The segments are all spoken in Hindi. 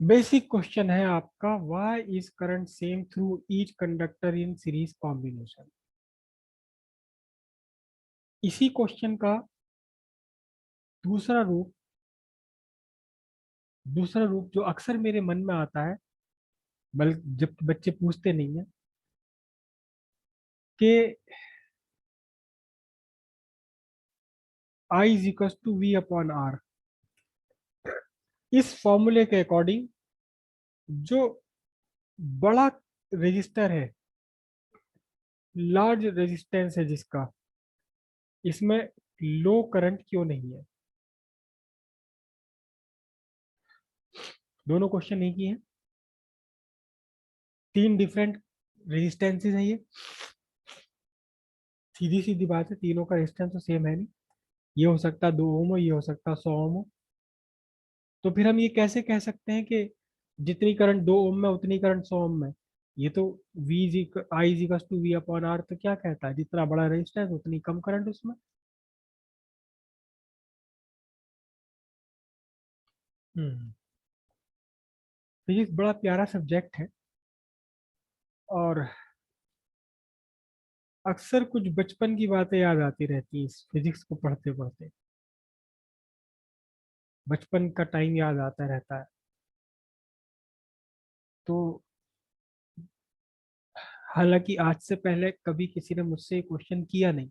बेसिक क्वेश्चन है आपका, why is current same through each conductor in series combination. इसी क्वेश्चन का दूसरा रूप जो अक्सर मेरे मन में आता है, बल्कि जब बच्चे पूछते नहीं है कि I is equal to V upon R. इस फॉर्मूले के अकॉर्डिंग जो बड़ा रेजिस्टर है, लार्ज रेजिस्टेंस है जिसका, इसमें लो करंट क्यों नहीं है। दोनों क्वेश्चन एक ही है, तीन डिफरेंट रेजिस्टेंसेज है ये। सीधी सीधी बात है, तीनों का रेजिस्टेंस तो सेम है नहीं। ये हो सकता है 2 ओम हो, ये हो सकता है 100 ओम हो। तो फिर हम ये कैसे कह सकते हैं कि जितनी करंट 2 ओम में उतनी करंट 100 ओम में। ये तो V G I G to V upon R तो क्या कहता है, जितना बड़ा रेजिस्टेंस उतनी कम करंट उसमें। हम्म। फिजिक्स बड़ा प्यारा सब्जेक्ट है, और अक्सर कुछ बचपन की बातें याद आती रहती हैं इस फिजिक्स को पढ़ते पढ़ते। बचपन का टाइम याद आता रहता है। तो हालांकि आज से पहले कभी किसी ने मुझसे क्वेश्चन किया नहीं,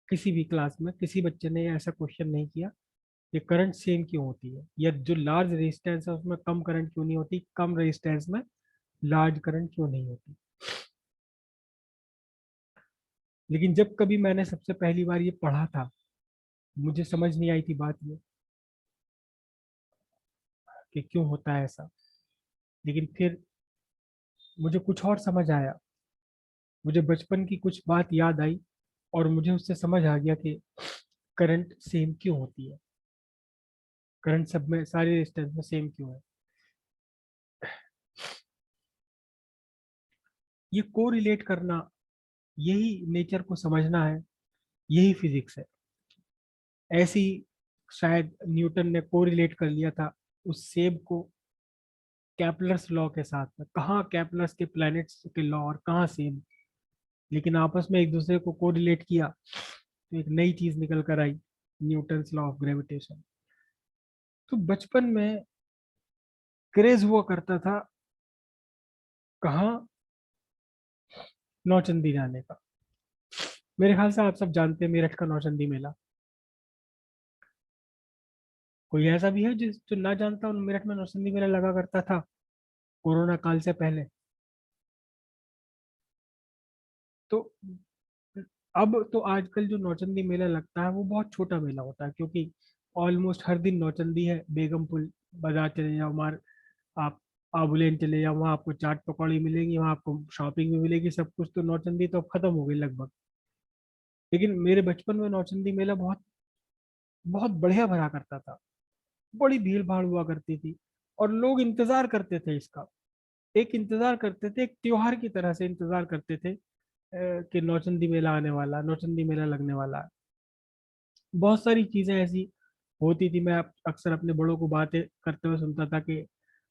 किसी भी क्लास में किसी बच्चे ने ऐसा क्वेश्चन नहीं किया कि करंट सेम क्यों होती है, या जो लार्ज रेजिस्टेंस है उसमें कम करंट क्यों नहीं होती, कम रेजिस्टेंस में लार्ज करंट क्यों नहीं होती। लेकिन जब कभी मैंने सबसे पहली बार ये पढ़ा था, मुझे समझ नहीं आई थी बात ये कि क्यों होता है ऐसा। लेकिन फिर मुझे कुछ और समझ आया, मुझे बचपन की कुछ बात याद आई, और मुझे उससे समझ आ गया कि करंट सेम क्यों होती है, करंट सब में सारे रेजिस्टेंस में सेम क्यों है। ये को रिलेट करना, यही नेचर को समझना है, यही फिजिक्स है। ऐसी शायद न्यूटन ने को रिलेट कर लिया था उस सेब को कैपलर्स लॉ के साथ में। कहाँ कैपलर्स के प्लैनेट्स के लॉ और कहाँ सेब, लेकिन आपस में एक दूसरे को को रिलेट किया तो एक नई चीज निकल कर आई, न्यूटन्स लॉ ऑफ ग्रेविटेशन। तो बचपन में क्रेज हुआ करता था, कहाँ, नौचंदी जाने का। मेरे ख्याल से आप सब जानते हैं मेरठ का नौचंदी मेला। कोई ऐसा भी है जिस जो ना जानता हो मेरठ में नौचंदी मेला लगा करता था कोरोना काल से पहले। तो अब तो आजकल जो नौचंदी मेला लगता है वो बहुत छोटा मेला होता है, क्योंकि ऑलमोस्ट हर दिन नौचंदी है। बेगम पुल बाजार चले जाओ, मार आप आबुलेन चले जाओ, वहाँ आपको चाट पकौड़ी मिलेगी, वहाँ आपको शॉपिंग भी मिलेगी, सब कुछ। तो नौचंदी तो अब खत्म हो गई लगभग। लेकिन मेरे बचपन में नौचंदी मेला बहुत बहुत बढ़िया भरा करता था, बड़ी भीड़ भाड़ हुआ करती थी, और लोग इंतजार करते थे इसका। एक इंतजार करते थे, एक त्योहार की तरह से इंतजार करते थे कि नौचंदी मेला आने वाला, नौचंदी मेला लगने वाला है। बहुत सारी चीजें ऐसी होती थी, मैं अक्सर अपने बड़ों को बातें करते हुए सुनता था कि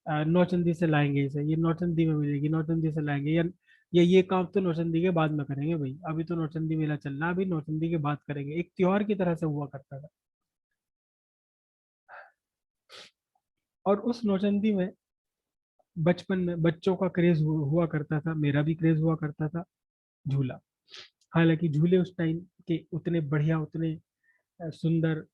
नौचंदी से लाएंगे इसे, ये नौचंदी में मिलेगी, नौचंदी से लाएंगे, या ये काम तो नौचंदी के बाद में करेंगे भाई, अभी तो नौचंदी मेला चल रहा है, अभी नौचंदी के बाद करेंगे। एक त्योहार की तरह से हुआ करता था। और उस नौचंदी में बचपन में बच्चों का क्रेज हुआ करता था, मेरा भी क्रेज हुआ करता था। झूला। हालांकि झूले उस टाइम के उतने बढ़िया, उतने सुंदर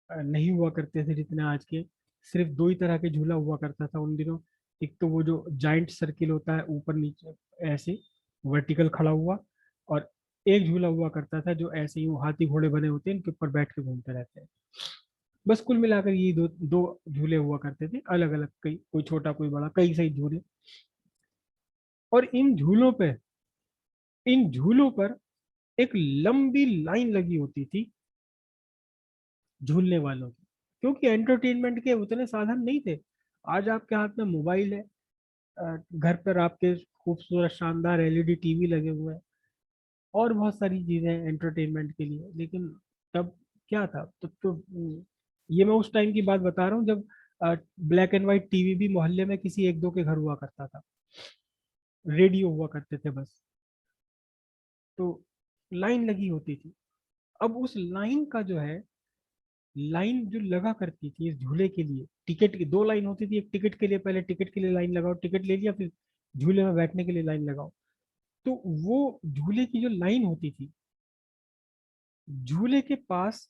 नहीं हुआ करते थे जितने आज के। सिर्फ दो ही तरह के झूला हुआ करता था उन दिनों। एक तो वो जो जाइंट सर्किल होता है ऊपर नीचे ऐसे वर्टिकल खड़ा हुआ, और एक झूला हुआ करता था जो ऐसे ही वो हाथी घोड़े बने होते हैं, इनके ऊपर बैठ के घूमते रहते हैं। बस कुल मिलाकर ये दो दो झूले हुआ करते थे, अलग अलग, कई कोई छोटा कोई बड़ा, कई सही झूले। और इन झूलों पर एक लंबी लाइन लगी होती थी झूलने वालों की, क्योंकि एंटरटेनमेंट के उतने साधन नहीं थे। आज आपके हाथ में मोबाइल है, घर पर आपके खूबसूरत शानदार एलईडी टीवी लगे हुए हैं, और बहुत सारी चीजें हैं एंटरटेनमेंट के लिए। लेकिन तब क्या था, तब तो ये मैं उस टाइम की बात बता रहा हूँ जब ब्लैक एंड व्हाइट टीवी भी मोहल्ले में किसी एक दो के घर हुआ करता था, रेडियो हुआ करते थे बस। तो लाइन लगी होती थी। अब उस लाइन का जो है, लाइन जो लगा करती थी इस झूले के लिए, टिकट की दो लाइन होती थी, एक टिकट के लिए, पहले टिकट के लिए लाइन लगाओ, टिकट ले लिया, फिर झूले में बैठने के लिए लाइन लगाओ। तो वो झूले की जो लाइन होती थी, झूले के पास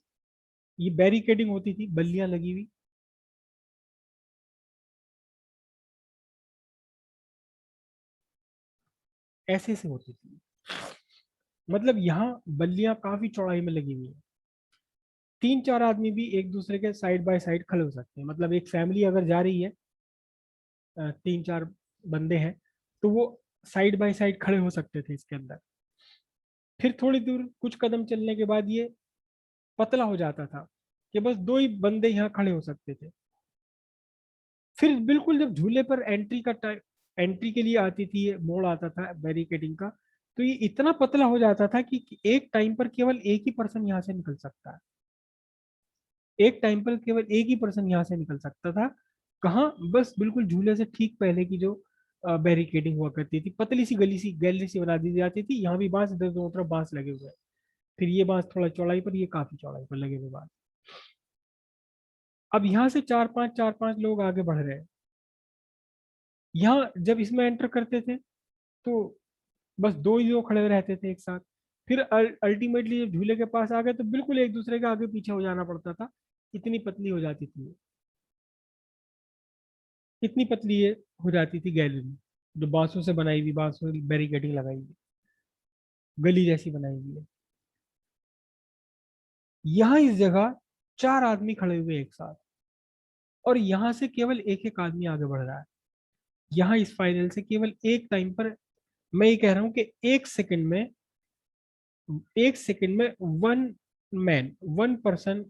ये बैरिकेडिंग होती थी, बल्लियां लगी हुई, ऐसे से होती थी। मतलब यहाँ बल्लियां काफी चौड़ाई में लगी हुई है, 3 4 आदमी भी एक दूसरे के साइड बाय साइड खड़े हो सकते हैं। मतलब एक फैमिली अगर जा रही है, 3 4 बंदे हैं, तो वो साइड बाय साइड खड़े हो सकते थे इसके अंदर। फिर थोड़ी दूर कुछ कदम चलने के बाद ये पतला हो जाता था कि बस दो ही बंदे यहाँ खड़े हो सकते थे। फिर बिल्कुल जब झूले पर एंट्री का टाइम, एंट्री के लिए आती थी, ये मोड़ आता था बैरिकेडिंग का, तो ये इतना पतला हो जाता था कि एक टाइम पर केवल एक ही पर्सन यहाँ से निकल सकता है। एक टाइम पर केवल एक ही पर्सन यहाँ से निकल सकता था। कहाँ? बस बिल्कुल झूले से ठीक पहले की जो बैरिकेडिंग हुआ करती थी, पतली सी गली सी गैलरी सी बना दी जाती थी, यहाँ भी बांस, इधर दोनों तरफ बांस लगे हुए हैं। फिर ये बांस थोड़ा चौड़ाई पर, ये काफी चौड़ाई पर लगे हुए बांस। अब यहाँ से चार पांच लोग आगे बढ़ रहे हैं। यहाँ जब इसमें एंटर करते थे तो बस दो ही लोग खड़े रहते थे एक साथ। फिर अल्टीमेटली जब झूले के पास आ गए तो बिल्कुल एक दूसरे के आगे पीछे हो जाना पड़ता था, इतनी पतली हो जाती थी ये। इतनी पतली ये हो जाती थी गैलरी, जो बांसों से बनाई हुई, बांसों की बैरिकेडिंग लगाई हुई, गली जैसी बनाई हुई है। यहाँ इस जगह 4 आदमी खड़े हुए एक साथ, और यहाँ से केवल एक एक आदमी आगे बढ़ रहा है। यहाँ इस फाइनल से केवल एक टाइम पर, मैं ये कह रहा हूँ कि एक सेकंड में, एक सेकंड में वन पर्सन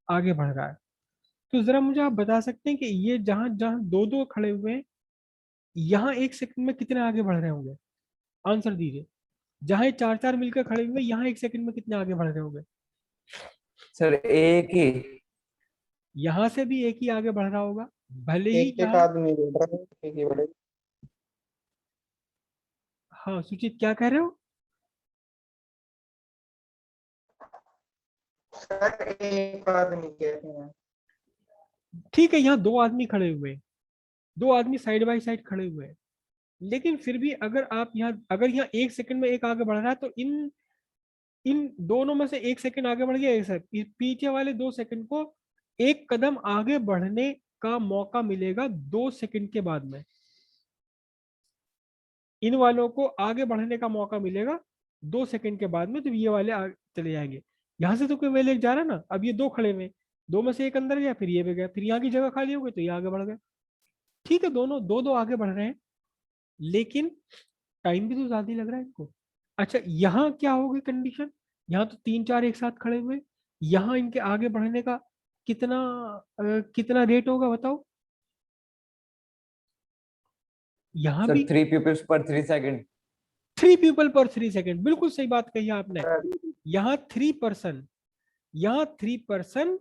आगे बढ़ रहा है। तो जरा मुझे आप बता सकते हैं कि ये जहां जहां दो दो खड़े हुए हैं, यहाँ एक सेकंड में कितने आगे बढ़ रहे होंगे? आंसर दीजिए। जहां ये चार चार मिलकर खड़े हुए हैं, यहाँ एक सेकंड में कितने आगे बढ़ रहे होंगे? सर एक ही। यहाँ से भी एक ही आगे बढ़ रहा होगा, भले ही एक एक यहाँ। आदमी बोल रहा है, एक ही बड़े। हाँ सुचित, क्या कह रहे हो? सर एक आदमी कहते हैं। ठीक है, यहाँ दो आदमी खड़े हुए हैं, दो आदमी साइड बाय साइड खड़े हुए हैं, लेकिन फिर भी अगर आप यहाँ, अगर यहाँ एक सेकंड में एक आगे बढ़ रहा है, तो इन इन दोनों में से एक सेकंड आगे बढ़ गया, एक सर पीछे वाले 2 सेकंड को एक कदम आगे बढ़ने का मौका मिलेगा 2 सेकंड के बाद में। इन वालों को आगे बढ़ने का मौका मिलेगा 2 सेकंड के बाद में, तो ये वाले चले जाएंगे। यहाँ से तो कोई वेले जा रहा है ना, अब ये दो खड़े हुए, दो में से एक अंदर गया, फिर ये भी गया, फिर यहाँ की जगह खाली हो गई तो ये आगे बढ़ गए। ठीक है, दोनों दो दो आगे बढ़ रहे हैं, लेकिन टाइम भी तो ज्यादा ही लग रहा है इनको। अच्छा, यहाँ क्या होगी कंडीशन? यहाँ तो 3 4 एक साथ खड़े हुए, यहाँ इनके आगे बढ़ने का कितना कितना रेट होगा बताओ? यहाँ सर भी 3 पीपल्स पर 3 सेकंड। 3 people per 3 सेकंड, बिल्कुल सही बात कही आपने। यहाँ 3 पर्सन, यहाँ 3 पर्सन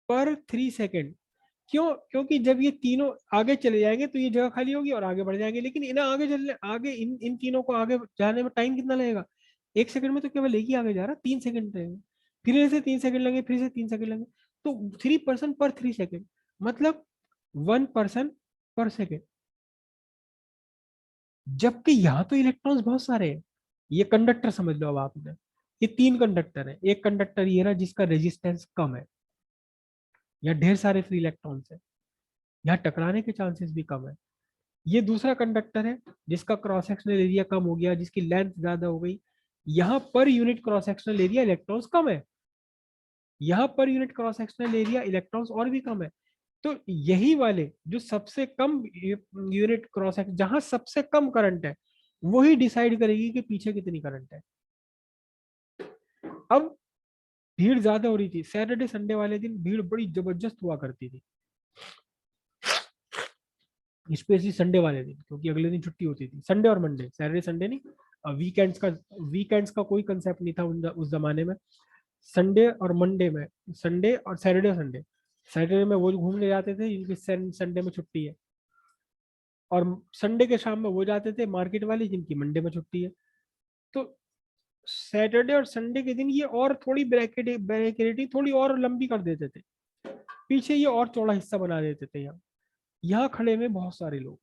पर 3 सेकंड। क्यों? क्योंकि जब ये तीनों आगे चले जाएंगे तो ये जगह खाली होगी और आगे बढ़ जाएंगे, लेकिन इन्हें आगे चलने, आगे इन इन तीनों को आगे जाने में टाइम कितना लगेगा? एक सेकंड में तो केवल एक ही आगे जा रहा, 3 सेकंड लगेंगे, फिर से 3 सेकंड लगेंगे, फिर से 3 सेकंड लगेंगे। तो 3 person per 3 सेकंड, मतलब 1 person per सेकंड। जबकि यहाँ तो इलेक्ट्रॉन्स बहुत सारे हैं। ये कंडक्टर समझ लो अब आपने, ये 3 कंडक्टर है, एक कंडक्टर ये रहा जिसका रेजिस्टेंस कम है, यहाँ ढेर सारे फ्री इलेक्ट्रॉन्स है, यहाँ टकराने के चांसेस भी कम है। ये दूसरा कंडक्टर है जिसका क्रॉस सेक्शनल एरिया कम हो गया, जिसकी लेंथ ज्यादा हो गई, यहाँ पर unit cross sectional area electrons कम है, यहाँ पर unit cross sectional area electrons और भी कम है। तो यही वाले जो सबसे कम यूनिट क्रॉस सेक्शन, जहां सबसे कम करंट है, वही डिसाइड करेगी कि पीछे कितनी करंट है। अब भीड़ ज्यादा हो रही थी, सैटरडे संडे वाले दिन भीड़ बड़ी जबरदस्त हुआ करती थी, स्पेशली संडे वाले दिन, क्योंकि अगले दिन छुट्टी होती थी, संडे और मंडे, सैटरडे संडे नहीं। वीकेंड्स का कोई कंसेप्ट नहीं था उस जमाने में। संडे और मंडे में, संडे और सैटरडे संडे, सैटरडे में वो घूमने जाते थे जिनकी संडे में छुट्टी है, और संडे के शाम में वो जाते थे मार्केट वाले जिनकी मंडे में छुट्टी है। तो सैटरडे और संडे के दिन ये और थोड़ी ब्रैकेटिंग थोड़ी और लंबी कर देते थे, पीछे ये और चौड़ा हिस्सा बना देते थे। यहाँ खड़े में बहुत सारे लोग,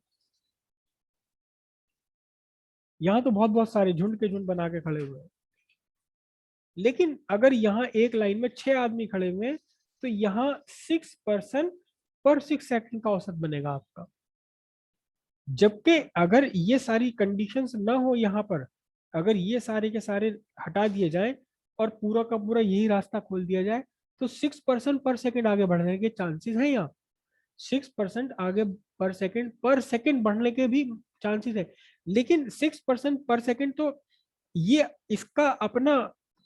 यहाँ तो बहुत बहुत सारे झुंड के झुंड बना के खड़े हुए हैं। लेकिन अगर यहाँ एक लाइन में 6 आदमी खड़े हुए हैं तो यहाँ 6 पर्सन पर 6 सेकंड का औसत बनेगा आपका। जबकि अगर ये सारी कंडीशंस ना हो यहाँ पर, अगर ये सारे के सारे हटा दिए जाए और पूरा का पूरा यही रास्ता खोल दिया जाए, तो 6 पर्सन पर सेकंड आगे बढ़ने के चांसेस है। यहाँ 6% आगे पर सेकंड बढ़ने के भी चांसेस है। लेकिन 6% पर सेकंड तो ये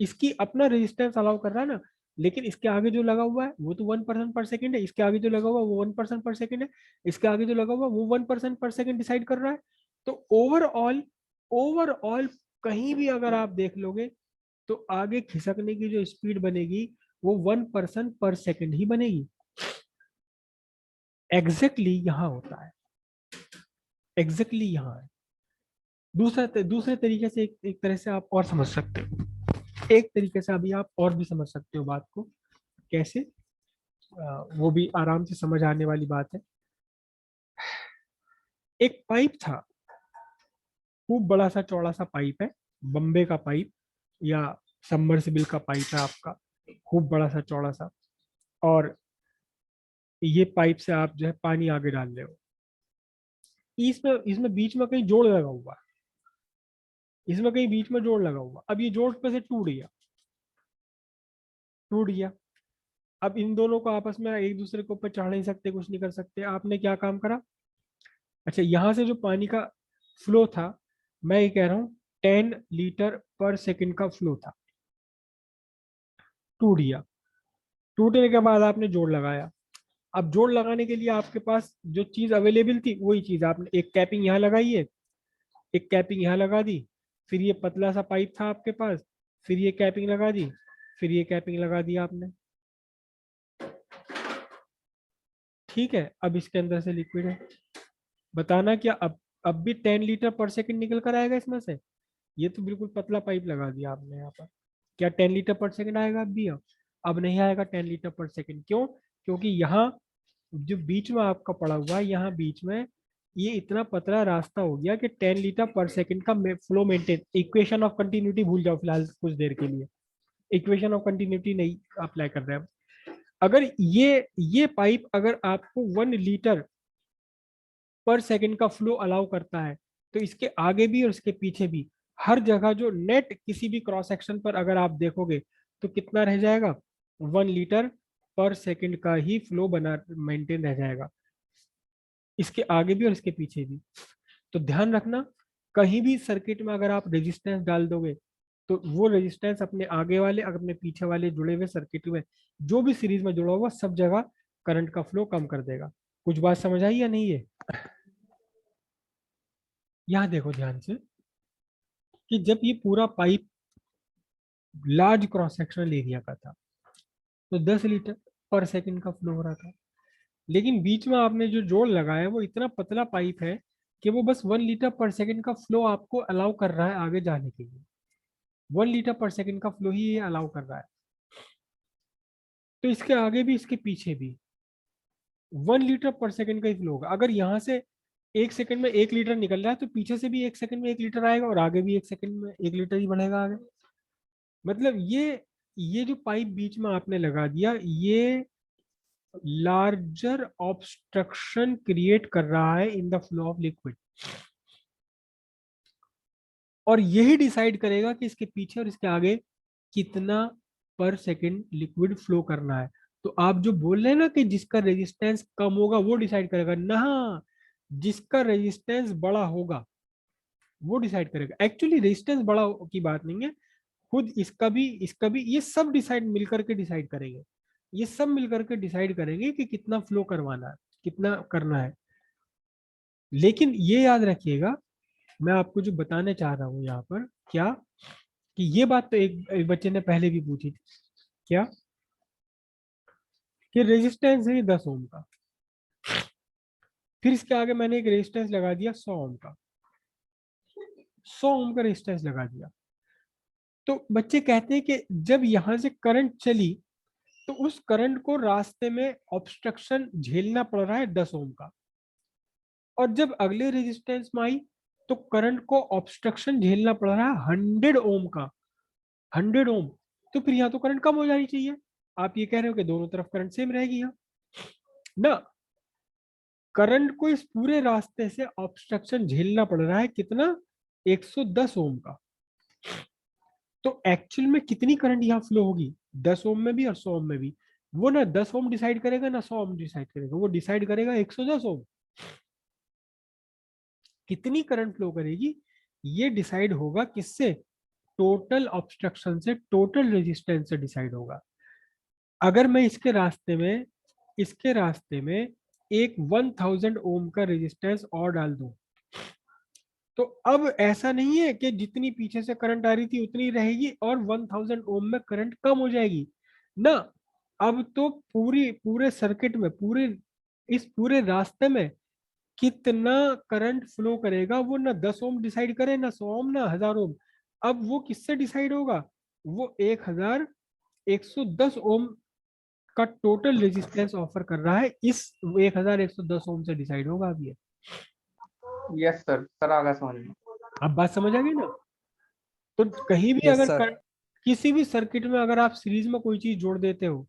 इसकी अपना रेजिस्टेंस अलाउ कर रहा है ना। लेकिन इसके आगे जो लगा हुआ है वो तो 1% पर सेकंड है, इसके आगे जो लगा हुआ है वो 1% पर सेकंड है, इसके आगे जो लगा हुआ है वो 1% पर सेकंड डिसाइड कर रहा है। तो ओवरऑल ओवरऑल कहीं भी अगर आप देख लोगे तो आगे खिसकने की जो स्पीड बनेगी वो 1% पर सेकंड ही बनेगी। एग्जैक्टली यहाँ होता है, एग्जैक्टली यहाँ है। दूसरे तरीके से एक तरह से आप और समझ सकते हो, एक तरीके से अभी आप और भी समझ सकते हो बात को। कैसे? वो भी आराम से समझ आने वाली बात है। एक पाइप था, खूब बड़ा सा चौड़ा सा पाइप है, बम्बे का पाइप या सबमर्सिबल का पाइप है आपका, खूब बड़ा सा चौड़ा सा। और ये पाइप से आप जो है पानी आगे डाल रहे हो, इसमें इसमें बीच में कहीं जोड़ लगा हुआ है, इसमें कहीं बीच में जोड़ लगा हुआ। अब ये जोड़ पे से टूट गया। अब इन दोनों को आपस में एक दूसरे के ऊपर चढ़ नहीं सकते, कुछ नहीं कर सकते। आपने क्या काम करा? अच्छा, यहां से जो पानी का फ्लो था, मैं ये कह रहा हूं 10 लीटर पर सेकंड का फ्लो था, टूट गया। टूटने के बाद आपने जोड़ लगाया। अब जोड़ लगाने के लिए आपके पास जो चीज अवेलेबल थी वही चीज, आपने एक कैपिंग यहाँ लगाई है, एक कैपिंग यहाँ लगा दी, फिर ये पतला सा पाइप था आपके पास, फिर ये कैपिंग लगा दी, फिर ये कैपिंग लगा दी आपने। ठीक है, अब इसके अंदर से लिक्विड है। बताना क्या अब भी 10 लीटर पर सेकंड निकल कर आएगा इसमें से? ये तो बिल्कुल पतला पाइप लगा दिया आपने यहाँ पर। क्या 10 लीटर पर सेकंड आएगा? अब भी अब नहीं आएगा 10 लीटर पर सेकंड। क्यों? क्योंकि यहाँ जो बीच में आपका पड़ा हुआ है, यहाँ बीच में ये इतना पतला रास्ता हो गया कि 10 लीटर पर सेकंड का flow maintain. Equation of continuity भूल जाओ फिलहाल कुछ देर के लिए, इक्वेशन ऑफ कंटिन्यूटी नहीं अप्लाई कर रहे हैं। अगर ये पाइप अगर आपको 1 लीटर पर सेकंड का फ्लो अलाउ करता है, तो इसके आगे भी और इसके पीछे भी हर जगह जो नेट किसी भी क्रॉस सेक्शन पर अगर आप देखोगे तो कितना रह जाएगा? 1 लीटर पर सेकंड का ही फ्लो बना मेंटेन रह जाएगा, इसके आगे भी और इसके पीछे भी। तो ध्यान रखना, कहीं भी सर्किट में अगर आप रेजिस्टेंस डाल दोगे तो वो रेजिस्टेंस अपने आगे वाले और अपने पीछे वाले जुड़े हुए सर्किट में जो भी सीरीज में जुड़ा हुआ सब जगह करंट का फ्लो कम कर देगा। कुछ बात समझ आई या नहीं है? यहाँ देखो ध्यान से कि जब ये पूरा pipe large cross sectional area का था तो 10 लीटर पर सेकंड का फ्लो हो रहा था। लेकिन बीच में आपने जो जोड़ लगाया है वो इतना पतला पाइप है कि वो बस 1 लीटर पर सेकंड का फ्लो आपको अलाउ कर रहा है आगे जाने के लिए। 1 लीटर पर सेकंड का फ्लो ही ये अलाउ कर रहा है। तो इसके आगे भी इसके पीछे भी 1 लीटर पर सेकंड का ही फ्लो होगा। अगर यहाँ से 1 सेकंड में 1 लीटर निकल रहा है तो पीछे से भी 1 सेकंड में 1 लीटर आएगा और आगे भी 1 सेकंड में 1 लीटर ही बढ़ेगा आगे। मतलब ये जो पाइप बीच में आपने लगा दिया, ये लार्जर ऑब्स्ट्रक्शन क्रिएट कर रहा है in the flow of liquid, और यही डिसाइड करेगा कि इसके पीछे और इसके आगे कितना पर सेकंड लिक्विड फ्लो करना है। तो आप जो बोल रहे हैं ना कि जिसका रेजिस्टेंस कम होगा वो डिसाइड करेगा ना, जिसका रेजिस्टेंस बड़ा होगा वो डिसाइड करेगा। एक्चुअली रेजिस्टेंस बड़ा की बात नहीं है, खुद इसका भी ये सब डिसाइड मिलकर के डिसाइड करेंगे, ये सब मिलकर के डिसाइड करेंगे कि कितना फ्लो करवाना है, कितना करना है। लेकिन ये याद रखिएगा, मैं आपको जो बताने चाह रहा हूँ यहाँ पर क्या, कि ये बात तो एक बच्चे ने पहले भी पूछी थी क्या, ये रेजिस्टेंस है, ये 10 ओम का। फिर इसके आगे मैंने एक रेजिस्टेंस लगा दिया 100 ओम का, 100 ओम का रेजिस्टेंस लगा दिया। तो बच्चे कहते हैं कि जब यहां से करंट चली तो उस करंट को रास्ते में ऑब्स्ट्रक्शन झेलना पड़ रहा है 10 ओम का, और जब अगले रेजिस्टेंस में आई तो करंट को ऑब्स्ट्रक्शन झेलना पड़ रहा है 100 ओम का, 100 ओम। तो फिर यहाँ तो करंट कम हो जानी चाहिए। आप ये कह रहे हो कि दोनों तरफ करंट सेम रहेगी यहाँ ना। करंट को इस पूरे रास्ते से ऑब्स्ट्रक्शन झेलना पड़ रहा है कितना, 110 ओम का। तो एक्चुअल में कितनी करंट यहाँ फ्लो होगी, 10 ओम में भी और 100 ओम में भी। वो ना 10 ओम डिसाइड करेगा ना 100 ओम डिसाइड करेगा, वो डिसाइड करेगा 110 ओम। कितनी करंट फ्लो करेगी ये डिसाइड होगा किससे, टोटल ऑब्स्ट्रक्शन से, टोटल रेजिस्टेंस से डिसाइड होगा। अगर मैं इसके रास्ते में एक 1000 ओम का रेजिस्टेंस और डाल दूं, तो अब ऐसा नहीं है कि जितनी पीछे से करंट आ रही थी उतनी रहेगी और 1000 ओम में करंट कम हो जाएगी ना। अब तो पूरे सर्किट में, इस पूरे रास्ते में कितना करंट फ्लो करेगा वो ना 10 ओम डिसाइड करे, ना 100 ओम, ना 1000 ओम। अब वो किससे डिसाइड होगा, वो 1110 ओम का टोटल रेजिस्टेंस ऑफर कर रहा है, इस 1110 ओम से डिसाइड होगा। अब ये यस सर, सर आगे समझ में। अब बात समझ आ गई ना। तो कहीं भी यस अगर सर। किसी भी सर्किट में अगर आप सीरीज में कोई चीज जोड़ देते हो,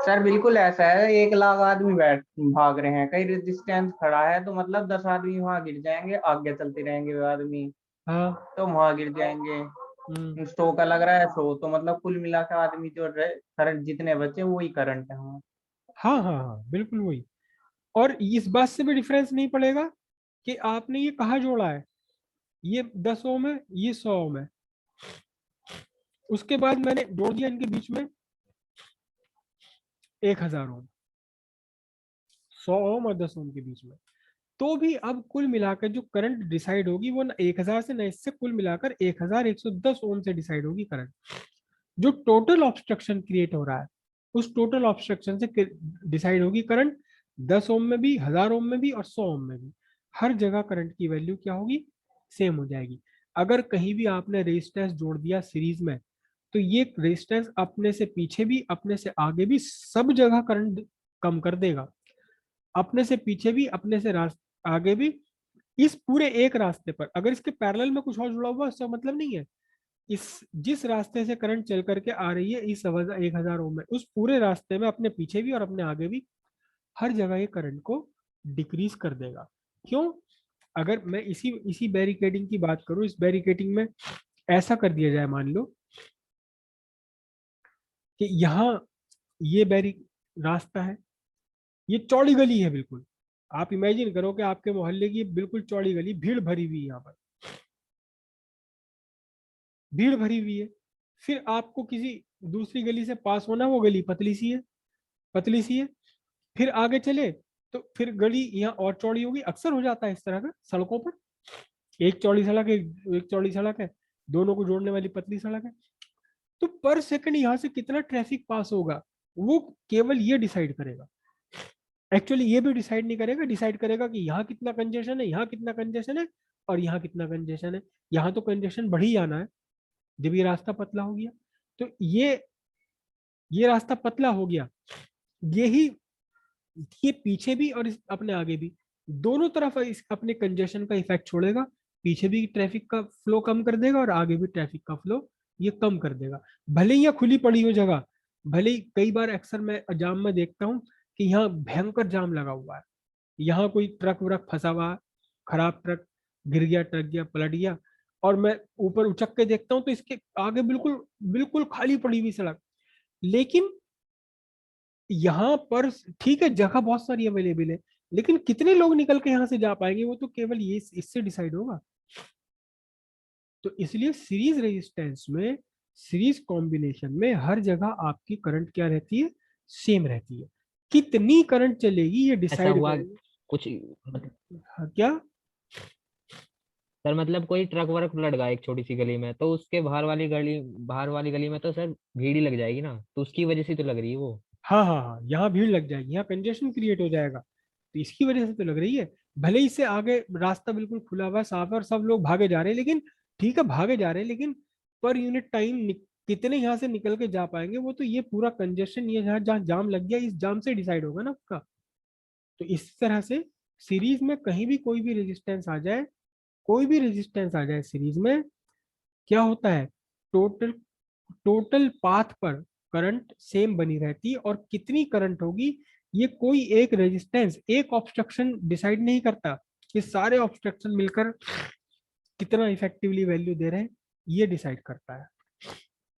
सर बिल्कुल ऐसा है, 1 लाख आदमी बैठ भाग रहे हैं, कहीं रेजिस्टेंस खड़ा है तो मतलब 10 आदमी वहां गिर जाएंगे, आगे चलते रहेंगे वे आदमी हाँ तो वहां गिर जाएंगे। स्टो का लग रहा है शो, तो मतलब कुल मिला के आदमी जो करंट जितने बचे वही करंट है वहाँ। हाँ हाँ हाँ बिल्कुल वही। और इस बात से भी डिफरेंस नहीं पड़ेगा कि आपने ये कहाँ जोड़ा है, ये 10 ओम है, ये 100 ओम है। उसके बाद मैंने जोड़ दिया इनके बीच में 1000 ओम, 100 ओम और 10 ओम के बीच में। तो भी अब कुल मिलाकर जो करंट डिसाइड होगी वो ना 1000 से, ना इससे, कुल मिलाकर 1110 ओम से डिसाइड होगी करंट। जो टोटल ऑब्स्ट्रक्शन क्रिएट हो रहा है उस टोटल ऑब्स्ट्रक्शन से डिसाइड होगी करंट। 10 ओम में भी, 1000 ओम में भी और 100 ओम में भी, हर जगह करंट की वैल्यू क्या होगी, सेम हो जाएगी। अगर कहीं भी आपने रेजिस्टेंस जोड़ दिया सीरीज में तो ये रेजिस्टेंस अपने से पीछे भी अपने से आगे भी सब जगह करंट कम कर देगा, अपने से पीछे भी अपने से आगे भी, इस पूरे एक रास्ते पर। अगर इसके पैरेलल में कुछ और जुड़ा हुआ उसका मतलब नहीं है, इस जिस रास्ते से करंट चल करके आ रही है इस 1000 ओम में, उस पूरे रास्ते में अपने पीछे भी और अपने आगे भी हर जगह ये करंट को डिक्रीज कर देगा। क्यों, अगर मैं इसी इसी बैरिकेडिंग की बात करूं, इस बैरिकेडिंग में ऐसा कर दिया जाए, मान लो कि यहाँ ये बैरी रास्ता है, ये चौड़ी गली है बिल्कुल। आप इमेजिन करो कि आपके मोहल्ले की बिल्कुल चौड़ी गली, भीड़ भरी हुई है, यहाँ पर भीड़ भरी हुई है। फिर आपको किसी दूसरी गली से पास होना, वो गली पतली सी है, पतली सी है। फिर आगे चले तो फिर गली यहाँ और चौड़ी होगी। अक्सर हो जाता है इस तरह का सड़कों पर, एक चौड़ी सड़क है, एक चौड़ी सड़क है, दोनों को जोड़ने वाली पतली सड़क है। तो पर सेकंड यहाँ से कितना ट्रैफिक पास होगा वो केवल ये डिसाइड करेगा। एक्चुअली ये भी डिसाइड नहीं करेगा, डिसाइड करेगा कि यहाँ कितना कंजेशन है, यहाँ कितना कंजेशन है और यहाँ कितना कंजेशन है। यहाँ तो कंजेशन बढ़ ही आना है जब ये रास्ता पतला हो गया। तो ये रास्ता पतला हो गया, यही ये पीछे भी और अपने आगे भी दोनों तरफ इस अपने कंजेशन का इफेक्ट छोड़ेगा। पीछे भी ट्रैफिक का फ्लो कम कर देगा और आगे भी ट्रैफिक का फ्लो ये कम कर देगा। भले ही यह खुली पड़ी हो जगह, भले ही कई बार अक्सर मैं जाम में देखता हूँ कि यहाँ भयंकर जाम लगा हुआ है, यहाँ कोई ट्रक व्रक फंसा हुआ है, खराब ट्रक गिर गया, ट्रक गया, पलट गया, और मैं ऊपर उचक के देखता हूँ तो इसके आगे बिल्कुल बिल्कुल खाली पड़ी हुई सड़क। लेकिन यहाँ पर ठीक है जगह बहुत सारी अवेलेबल है, लेकिन कितने लोग निकल के यहाँ से जा पाएंगे वो तो केवल ये इससे डिसाइड होगा। तो इसलिए सीरीज रेजिस्टेंस में, सीरीज कॉम्बिनेशन में हर जगह आपकी करंट क्या रहती है, सेम रहती है। कितनी करंट चलेगी ये ऐसा डिसाइड हुआ करेगा। कुछ हाँ, क्या सर मतलब कोई ट्रक वर्क लड़ गया एक छोटी सी गली में, तो उसके बाहर वाली गली में तो सर भीड़ ही लग जाएगी ना, तो उसकी वजह से तो लग रही है वो। हाँ हाँ हाँ, यहाँ भीड़ लग जाएगी, यहाँ कंजेशन क्रिएट हो जाएगा, तो इसकी वजह से तो लग रही है। भले ही इससे आगे रास्ता बिल्कुल खुला हुआ है, साफ है और सब लोग भागे जा रहे हैं, लेकिन ठीक है भागे जा रहे हैं, लेकिन पर यूनिट टाइम कितने यहाँ से निकल के जा पाएंगे, वो तो ये पूरा कंजेशन, ये जहाँ जहाँ जाम लग गया, इस जाम से डिसाइड होगा ना आपका। तो इस तरह से सीरीज में कहीं भी कोई भी रेजिस्टेंस आ जाए, कोई भी रेजिस्टेंस आ जाए सीरीज में, क्या होता है, टोटल टोटल पाथ पर करंट सेम बनी रहती है, और कितनी करंट होगी ये कोई एक रेजिस्टेंस, एक ऑब्स्ट्रक्शन डिसाइड नहीं करता, ये सारे ऑब्स्ट्रक्शन मिलकर कितना इफेक्टिवली वैल्यू दे रहे हैं ये डिसाइड करता है।